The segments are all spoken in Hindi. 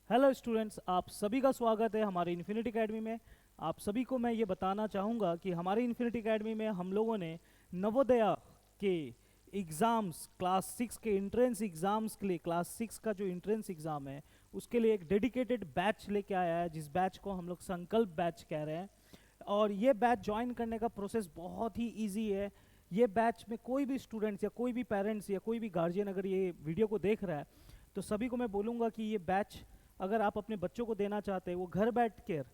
हेलो स्टूडेंट्स, आप सभी का स्वागत है हमारे इन्फिनिटी एकेडमी में। आप सभी को मैं ये बताना चाहूँगा कि हमारे इन्फिनिटी एकेडमी में हम लोगों ने नवोदया के एग्ज़ाम्स, क्लास 6 के एंट्रेंस एग्ज़ाम्स के लिए, क्लास 6 का जो एंट्रेंस एग्ज़ाम है उसके लिए एक डेडिकेटेड बैच लेके आया है, जिस बैच को हम लोग संकल्प बैच कह रहे हैं। और ये बैच ज्वाइन करने का प्रोसेस बहुत ही ईजी है। ये बैच में कोई भी स्टूडेंट्स या कोई भी पेरेंट्स या कोई भी गार्जियन अगर ये वीडियो को देख रहा है तो सभी को मैं बोलूँगा कि ये बैच अगर आप अपने बच्चों को देना चाहते हैं, वो घर बैठ कर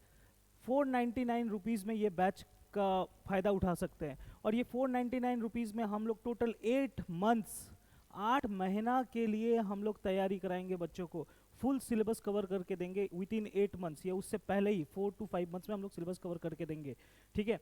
499 रुपीज़ में ये बैच का फ़ायदा उठा सकते हैं। और ये 499 रुपीज़ में हम लोग टोटल 8 मंथ्स, 8 महीना के लिए हम लोग तैयारी कराएंगे बच्चों को। फुल सिलेबस कवर करके देंगे विद इन 8 मंथ्स या उससे पहले ही 4 to 5 मंथ्स में हम लोग सिलेबस कवर करके देंगे। ठीक है,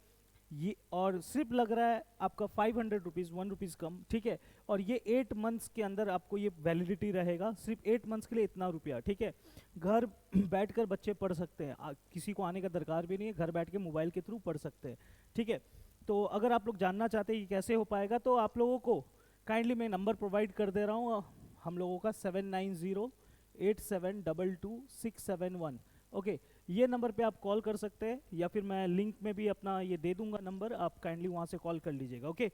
ये और सिर्फ लग रहा है आपका 500 रुपीज़, 1 रुपीज़ कम। ठीक है, और ये 8 मंथ्स के अंदर आपको ये वैलिडिटी रहेगा, सिर्फ 8 मंथ्स के लिए इतना रुपया। ठीक है, घर बैठकर बच्चे पढ़ सकते हैं, किसी को आने का दरकार भी नहीं है, घर बैठ के मोबाइल के थ्रू पढ़ सकते हैं। ठीक है, तो अगर आप लोग जानना चाहते हैं कि कैसे हो पाएगा तो आप लोगों को काइंडली मैं नंबर प्रोवाइड कर दे रहा हूँ हम लोगों का 7908722671। ओके, ये नंबर पे आप कॉल कर सकते हैं या फिर मैं लिंक में भी अपना ये दे दूंगा नंबर, आप काइंडली वहाँ से कॉल कर लीजिएगा। ओके,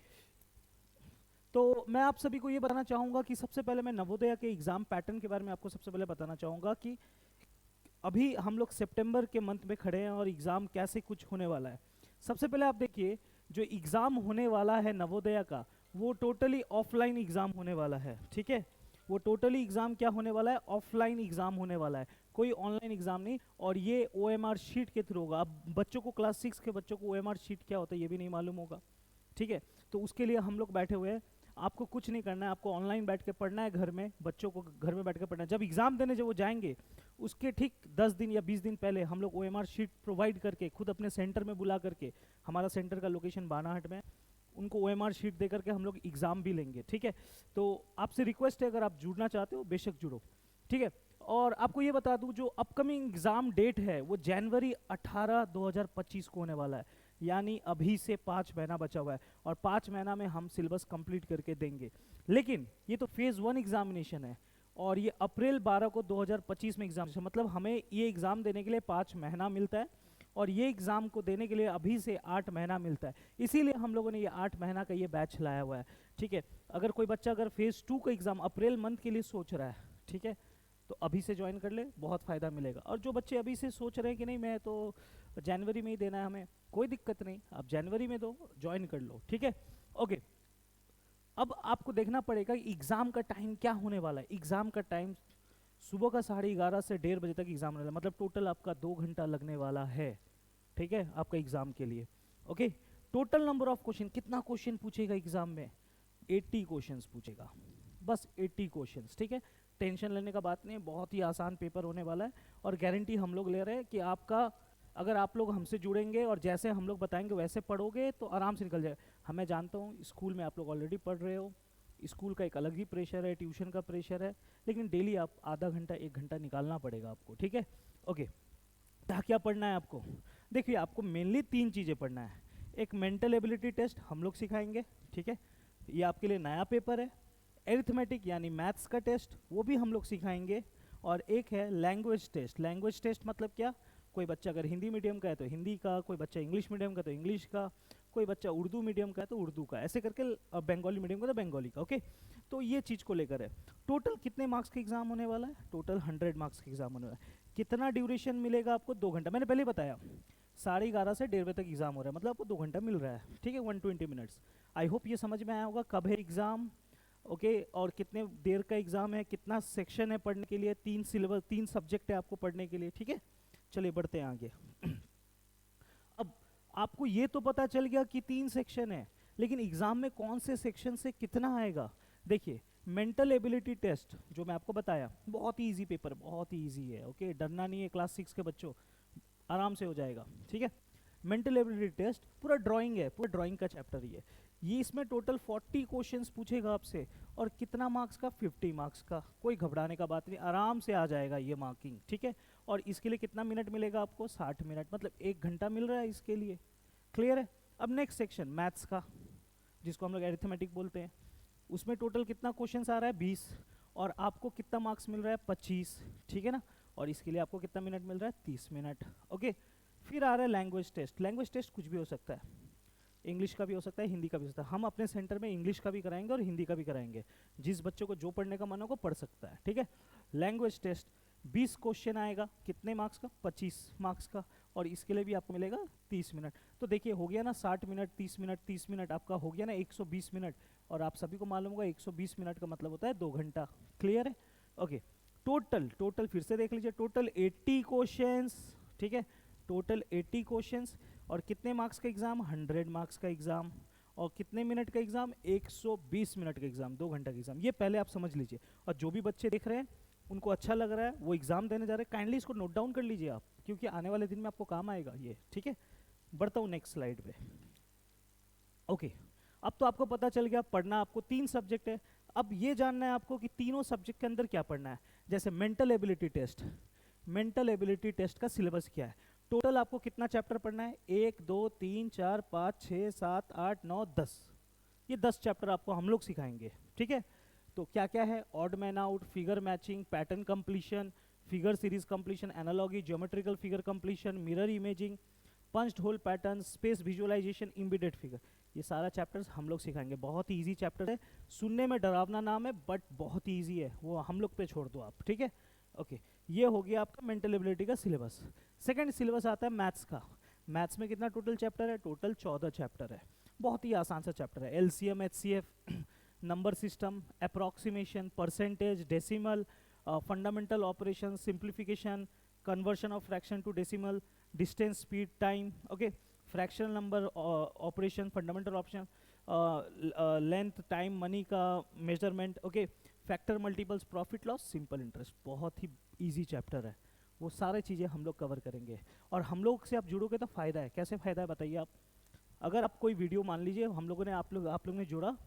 तो मैं आप सभी को ये बताना चाहूँगा कि सबसे पहले मैं नवोदया के एग्ज़ाम पैटर्न के बारे में आपको सबसे पहले बताना चाहूँगा कि अभी हम लोग सितंबर के मंथ में खड़े हैं और एग्ज़ाम कैसे कुछ होने वाला है। सबसे पहले आप देखिए, जो एग्ज़ाम होने वाला है नवोदया का वो टोटली ऑफलाइन एग्ज़ाम होने वाला है। ठीक है, वो टोटली एग्ज़ाम क्या होने वाला है, ऑफलाइन एग्ज़ाम होने वाला है, कोई ऑनलाइन एग्ज़ाम नहीं। और ये OMR शीट के थ्रू होगा। अब बच्चों को, क्लास 6 के बच्चों को OMR शीट क्या होता है ये भी नहीं मालूम होगा। ठीक है, तो उसके लिए हम लोग बैठे हुए हैं। आपको कुछ नहीं करना है, आपको ऑनलाइन बैठ के पढ़ना है, घर में बच्चों को घर में बैठ के पढ़ना है। जब एग्ज़ाम देने जब वो जाएंगे उसके ठीक 10 दिन या 20 दिन पहले हम लोग OMR शीट प्रोवाइड करके खुद अपने सेंटर में बुला करके, हमारा सेंटर का लोकेशन बानाहट में, उनको OMR शीट दे करके हम लोग एग्ज़ाम भी लेंगे। ठीक है, तो आपसे रिक्वेस्ट है, अगर आप जुड़ना चाहते हो बेशक जुड़ो। ठीक है, और आपको ये बता दूं, जो अपकमिंग एग्ज़ाम डेट है वो जनवरी 18 2025 को होने वाला है, यानी अभी से 5 महीना बचा हुआ है और 5 महीना में हम सिलेबस कंप्लीट करके देंगे। लेकिन ये तो फेज़ 1 एग्जामिनेशन है और ये अप्रैल 12 को 2025 में एग्जामिनेशन, मतलब हमें ये एग्ज़ाम देने के लिए 5 महीना मिलता है और ये एग्ज़ाम को देने के लिए अभी से 8 महीना मिलता है। इसीलिए हम लोगों ने ये 8 महीना का ये बैच लाया हुआ है। ठीक है, अगर कोई बच्चा अगर फेज़ 2 का एग्ज़ाम अप्रैल मंथ के लिए सोच रहा है, ठीक है, तो अभी से ज्वाइन कर ले, बहुत फ़ायदा मिलेगा। और जो बच्चे अभी से सोच रहे हैं कि नहीं मैं तो जनवरी में ही देना है हमें, कोई दिक्कत नहीं, आप जनवरी में दो, ज्वाइन कर लो। ठीक है, ओके। अब आपको देखना पड़ेगा एग्ज़ाम का टाइम क्या होने वाला है। एग्ज़ाम का टाइम सुबह का 11:30 से 1:30 बजे तक एग्ज़ाम होने वाला है, मतलब टोटल आपका 2 घंटा लगने वाला है। ठीक है, आपका एग्ज़ाम के लिए। Okay, total number of question, कितना क्वेश्चन पूछेगा एग्ज़ाम में, 80 क्वेश्चंस पूछेगा, बस 80 क्वेश्चंस। ठीक है, टेंशन लेने का बात नहीं है, बहुत ही आसान पेपर होने वाला है और गारंटी हम लोग ले रहे हैं कि आपका, अगर आप लोग हमसे जुड़ेंगे और जैसे हम लोग बताएंगे वैसे पढ़ोगे तो आराम से निकल जाएगा। हमें जानता हूँ स्कूल में आप लोग ऑलरेडी पढ़ रहे हो, स्कूल का एक अलग ही प्रेशर है, ट्यूशन का प्रेशर है, लेकिन डेली आप आधा घंटा 1 घंटा निकालना पड़ेगा आपको। ठीक है, ओके। क्या पढ़ना है आपको, देखिए आपको मेनली 3 चीज़ें पढ़ना है। एक मेंटल एबिलिटी टेस्ट हम लोग सिखाएंगे, ठीक है, ये आपके लिए नया पेपर है। एरिथमेटिक यानी मैथ्स का टेस्ट वो भी हम लोग सिखाएंगे। और एक है लैंग्वेज टेस्ट। लैंग्वेज टेस्ट मतलब क्या, कोई बच्चा अगर हिंदी मीडियम का है तो हिंदी का, कोई बच्चा इंग्लिश मीडियम का तो इंग्लिश का, कोई बच्चा उर्दू मीडियम का है तो उर्दू का, ऐसे करके बंगाली मीडियम का तो बंगाली का। ओके, तो ये चीज़ को लेकर है। टोटल कितने मार्क्स का एग्जाम होने वाला है, टोटल 100 मार्क्स का एग्जाम होने वाला है। कितना ड्यूरेशन मिलेगा आपको, 2 घंटा, मैंने पहले बताया 11:30 से 1:30 बजे तक एग्जाम हो रहा है, मतलब आपको 2 घंटा मिल रहा है। ठीक है, 120 मिनट्स। आई होप ये समझ में आया होगा कब है एग्जाम, ओके, और कितने देर का एग्जाम है, कितना सेक्शन है पढ़ने के लिए, 3 सिलेबस, 3 सब्जेक्ट है आपको पढ़ने के लिए। ठीक है, चलिए बढ़ते हैं आगे। अब आपको ये तो पता चल गया कि 3 सेक्शन है, लेकिन एग्जाम में कौन से सेक्शन से कितना आएगा। देखिए, मेंटल एबिलिटी टेस्ट जो मैं आपको बताया, बहुत ही इजी पेपर, बहुत ही इजी है। ओके, डरना नहीं है, क्लास 6 के बच्चों, आराम से हो जाएगा। ठीक है, मेंटल एबिलिटी टेस्ट पूरा ड्राइंग है, पूरा ड्राइंग का चैप्टर ही है ये। इसमें टोटल 40 क्वेश्चंस पूछेगा आपसे और कितना मार्क्स का, 50 मार्क्स का। कोई घबराने का बात नहीं, आराम से आ जाएगा ये मार्किंग। ठीक है, और इसके लिए कितना मिनट मिलेगा आपको, 60 मिनट, मतलब 1 घंटा मिल रहा है इसके लिए। क्लियर है। अब नेक्स्ट सेक्शन मैथ्स का, जिसको हम लोग एरिथमेटिक बोलते हैं, उसमें टोटल कितना क्वेश्चन आ रहा है, 20, और आपको कितना मार्क्स मिल रहा है, 25। ठीक है ना, और इसके लिए आपको कितना मिनट मिल रहा है, 30 मिनट। ओके, फिर आ रहा है लैंग्वेज टेस्ट। लैंग्वेज टेस्ट कुछ भी हो सकता है, इंग्लिश का भी हो सकता है, हिंदी का भी हो सकता है। हम अपने सेंटर में इंग्लिश का भी कराएंगे और हिंदी का भी कराएंगे, जिस बच्चे को जो पढ़ने का मन हो वो पढ़ सकता है, ठीक है। लैंग्वेज टेस्ट 20 क्वेश्चन आएगा, कितने मार्क्स का, 25 मार्क्स का, और इसके लिए भी आपको मिलेगा 30 मिनट। तो देखिए हो गया ना 60 मिनट, 30 मिनट, 30 मिनट, आपका हो गया ना 120 मिनट। और आप सभी को मालूम होगा 120 मिनट का मतलब होता है 2 घंटा। क्लियर है? ओके, टोटल फिर से देख लीजिए, टोटल 80 क्वेश्चंस, ठीक है, टोटल 80 क्वेश्चंस। और कितने मार्क्स का एग्जाम, 100 मार्क्स का एग्जाम। और कितने मिनट का एग्जाम, 120 मिनट का एग्जाम, 2 घंटा का एग्जाम। ये पहले आप समझ लीजिए। और जो भी बच्चे देख रहे हैं उनको अच्छा लग रहा है, वो एग्जाम देने जा रहे हैं, काइंडली इसको नोट डाउन कर लीजिए आप, क्योंकि आने वाले दिन में आपको काम आएगा ये, ठीक है। बढ़ता हूँ नेक्स्ट स्लाइड पे। ओके, अब तो आपको पता चल गया पढ़ना आपको 3 सब्जेक्ट है। अब ये जानना है आपको कि तीनों सब्जेक्ट के अंदर क्या पढ़ना है। जैसे mental ability test, mental ability test का सिलेबस क्या है, टोटल आपको कितना चैप्टर पढ़ना है, 1 2 3 4 5 6 7 8 9 10, ये 10 चैप्टर आपको हम लोग सिखाएंगे, ठीक है। तो क्या क्या है, odd man out, figure matching, pattern completion, figure series completion, analogy, geometrical figure completion, mirror imaging, punched hole pattern, space visualisation, immediate figure, ये सारा चैप्टर्स हम लोग सिखाएंगे। बहुत ही ईजी चैप्टर है, सुनने में डरावना नाम है बट बहुत ही ईजी है, वो हम लोग पे छोड़ दो आप, ठीक है। ओके, ये हो गया आपका मेंटल एबिलिटी का सिलेबस। सेकंड सिलेबस आता है मैथ्स का। मैथ्स में कितना टोटल चैप्टर है, टोटल 14 चैप्टर है। बहुत ही आसान सा चैप्टर है, LCM, HCF, number system, approximation, percentage, decimal, fundamental operation, simplification, conversion of fraction to decimal, distance, speed, time, okay, fractional number operation, fundamental option, length, time, money का measurement, okay, factor multiples, profit loss, simple interest. बहुत ही इजी चैप्टर है, वो सारी चीज़ें हम लोग कवर करेंगे। और हम लोग से आप जुड़ोगे तो फ़ायदा है। कैसे फ़ायदा है बताइए आप। अगर आप कोई वीडियो, मान लीजिए हम लोगों ने आप लोग ने जुड़ा,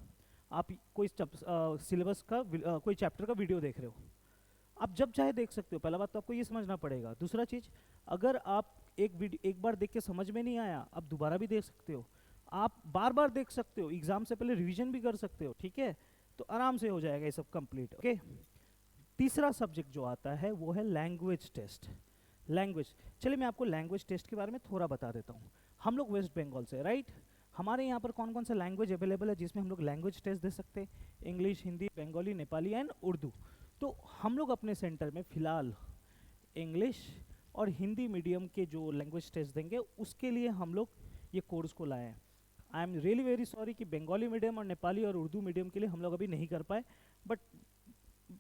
आप कोई सिलेबस का कोई चैप्टर का वीडियो देख रहे हो, आप जब चाहे देख सकते हो। पहला बात तो आपको ये समझना पड़ेगा। दूसरा चीज़, अगर आप एक बार देख के समझ में नहीं आया, आप दोबारा भी देख सकते हो, आप बार बार देख सकते हो, एग्जाम से पहले रिवीजन भी कर सकते हो, ठीक है। तो आराम से हो जाएगा ये सब कंप्लीट, ओके। तीसरा सब्जेक्ट जो आता है वो है लैंग्वेज टेस्ट। लैंग्वेज, चलिए मैं आपको लैंग्वेज टेस्ट के बारे में थोड़ा बता देता हूँ। हम लोग वेस्ट बंगाल से, राइट। हमारे यहाँ पर कौन कौन सा लैंग्वेज अवेलेबल है जिसमें हम लोग लैंग्वेज टेस्ट दे सकते हैं, इंग्लिश, हिंदी, बंगाली, नेपाली एंड उर्दू। तो हम लोग अपने सेंटर में फ़िलहाल इंग्लिश और हिंदी मीडियम के जो लैंग्वेज टेस्ट देंगे उसके लिए हम लोग ये कोर्स को लाए हैं। I am really very sorry कि बंगाली मीडियम और नेपाली और उर्दू मीडियम के लिए हम लोग अभी नहीं कर पाए, बट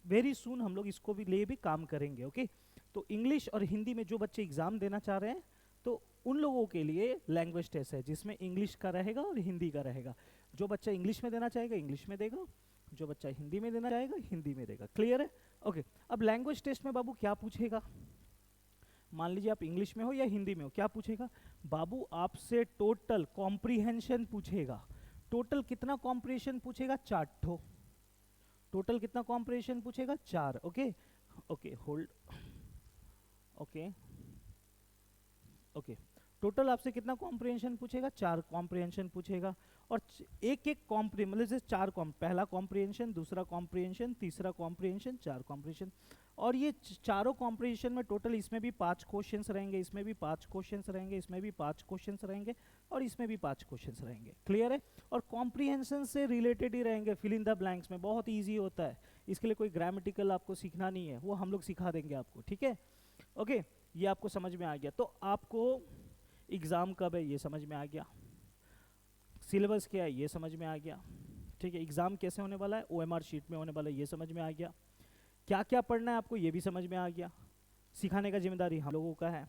वेरी सून हम लोग इसको भी लिए भी काम करेंगे, ओके। तो इंग्लिश और हिंदी में जो बच्चे एग्ज़ाम देना चाह रहे हैं तो उन लोगों के लिए लैंग्वेज टेस्ट है जिसमें इंग्लिश का रहेगा और हिंदी का रहेगा। जो बच्चा इंग्लिश में देना चाहेगा इंग्लिश में देगा, जो बच्चा हिंदी में देना चाहेगा हिंदी में देगा। क्लियर है? ओके। अब लैंग्वेज टेस्ट में बाबू क्या पूछेगा, मान लीजिए आप इंग्लिश में हो या हिंदी में हो, क्या पूछेगा बाबू, आपसे टोटल कॉम्प्रीहेंशन पूछेगा। टोटल कितना कॉम्प्रीहेंशन पूछेगा, 4 ठो। टोटल कितना कॉम्प्रीहेंशन पूछेगा, 4, okay. Okay, hold, okay okay. Total आपसे कितना कॉम्प्रीहेंशन पूछेगा, 4 कॉम्प्रीहेंशन पूछेगा। और एक एक मतलब जैसे 4 पहला कॉम्प्रीहेंशन, दूसरा कॉम्प्रीहेंशन, तीसरा कॉम्प्रीहेंशन, 4 कॉम्प्रीहेंशन। और ये चारों कॉम्प्रीहेंशन में टोटल इसमें भी 5 क्वेश्चंस रहेंगे, इसमें भी 5 क्वेश्चंस रहेंगे, इसमें भी 5 क्वेश्चंस रहेंगे और इसमें भी 5 क्वेश्चंस रहेंगे। क्लियर है? और कॉम्प्रीहेंशन से रिलेटेड ही रहेंगे, फिल इन द ब्लैंक्स में बहुत ईजी होता है। इसके लिए कोई ग्रामेटिकल आपको सीखना नहीं है, वो हम लोग सिखा देंगे आपको, ठीक है। ओके, ये आपको समझ में आ गया। तो आपको एग्ज़ाम कब है ये समझ में आ गया, सिलेबस क्या है ये समझ में आ गया, ठीक है। एग्ज़ाम कैसे होने वाला है, OMR शीट में होने वाला है ये समझ में आ गया। क्या क्या पढ़ना है आपको ये भी समझ में आ गया। सिखाने का जिम्मेदारी हम लोगों का है।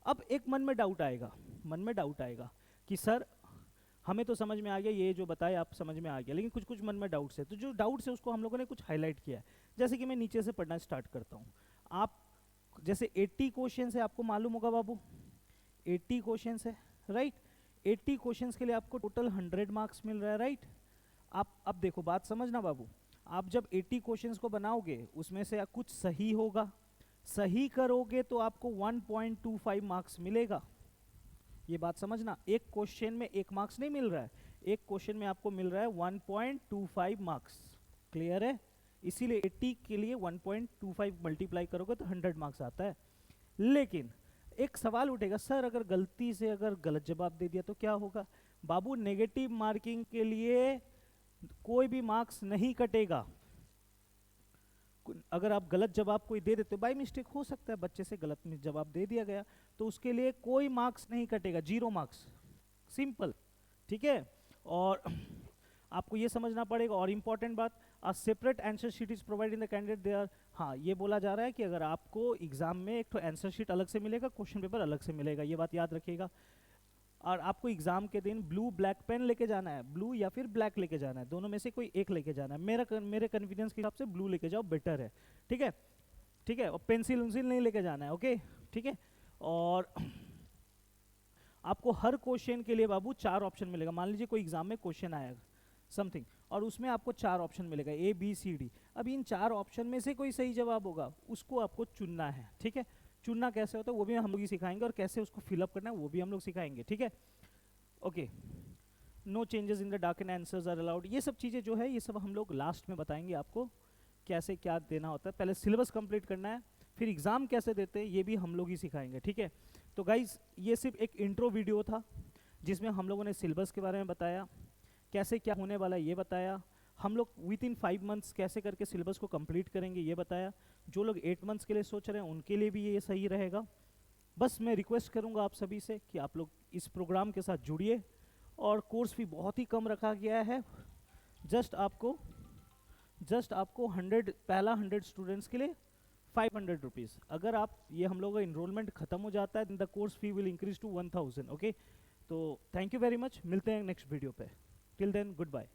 अब एक मन में डाउट आएगा, मन में डाउट आएगा कि सर हमें तो समझ में आ गया, ये जो बताए आप समझ में आ गया, लेकिन कुछ कुछ मन में डाउट्स है। तो जो डाउट्स है उसको हम लोगों ने कुछ हाईलाइट किया है। जैसे कि मैं नीचे से पढ़ना स्टार्ट करता हूँ। आप जैसे 80 क्वेश्चन है, आपको मालूम होगा बाबू 80 क्वेश्चन है, राइट। 80 क्वेश्चन के लिए आपको टोटल 100 मार्क्स मिल रहा है, राइट। आप अब देखो बात समझना बाबू, आप जब 80 क्वेश्चंस को बनाओगे उसमें से कुछ सही होगा, सही करोगे तो आपको 1.25 मार्क्स मिलेगा। ये बात समझना, एक क्वेश्चन में 1 मार्क्स नहीं मिल रहा है, एक क्वेश्चन में आपको मिल रहा है 1.25 मार्क्स। क्लियर है? इसीलिए 80 के लिए 1.25 मल्टीप्लाई करोगे तो 100 मार्क्स आता है। लेकिन एक सवाल उठेगा, सर अगर गलती से अगर गलत जवाब दे दिया तो क्या होगा? बाबू नेगेटिव मार्किंग के लिए कोई भी मार्क्स नहीं कटेगा। अगर आप गलत जवाब कोई दे देते हो, बाई मिस्टेक हो सकता है बच्चे से गलत जवाब दे दिया गया, तो उसके लिए कोई मार्क्स नहीं कटेगा, 0 मार्क्स, सिंपल। ठीक है, और आपको ये समझना पड़ेगा। और इंपॉर्टेंट बात, a separate answer sheet is provide in the candidate there. हाँ, ये बोला जा रहा है कि अगर आपको एग्जाम में एक तो आंसर शीट अलग से मिलेगा, क्वेश्चन पेपर अलग से मिलेगा, ये बात याद रखिएगा। और आपको एग्जाम के दिन ब्लू ब्लैक पेन लेके जाना है, ब्लू या फिर ब्लैक लेके जाना है, दोनों में से कोई एक लेके जाना है। मेरे कन्वीनियंस के हिसाब से ब्लू लेके जाओ, बेटर है। ठीक है, ठीक है, और पेंसिल उंसिल नहीं लेके जाना है। ओके, ठीक है। और आपको हर क्वेश्चन के लिए बाबू 4 ऑप्शन मिलेगा। मान लीजिए कोई एग्जाम में क्वेश्चन आएगा समथिंग, और उसमें आपको 4 ऑप्शन मिलेगा, ए बी सी डी। अब इन 4 ऑप्शन में से कोई सही जवाब होगा, उसको आपको चुनना है। ठीक है, चुनना कैसे होता है वो भी हम लोग ही सिखाएंगे, और कैसे उसको फिलअप करना है वो भी हम लोग सिखाएंगे। ठीक है, okay. No changes in the document answers are allowed, ये सब चीज़ें जो है ये सब हम लोग लास्ट में बताएंगे आपको, कैसे क्या देना होता है। पहले सिलेबस कंप्लीट करना है, फिर एग्ज़ाम कैसे देते हैं ये भी हम लोग ही सिखाएंगे। ठीक है, तो गाइज ये सिर्फ एक इंट्रो वीडियो था जिसमें हम लोगों ने सिलेबस के बारे में बताया, कैसे क्या होने वाला है ये बताया, हम लोग विद इन 5 मंथ्स कैसे करके सिलेबस को कंप्लीट करेंगे ये बताया। जो लोग 8 मंथ्स के लिए सोच रहे हैं उनके लिए भी ये सही रहेगा। बस मैं रिक्वेस्ट करूंगा आप सभी से कि आप लोग इस प्रोग्राम के साथ जुड़िए, और कोर्स भी बहुत ही कम रखा गया है। जस्ट आपको 100 पहला 100 स्टूडेंट्स के लिए 500 रुपीज़। अगर आप ये हम लोग का इनरोलमेंट खत्म हो जाता है, the course fee will increase to 1000। Okay, तो थैंक यू वेरी मच, मिलते हैं नेक्स्ट वीडियो पे। Till then good bye.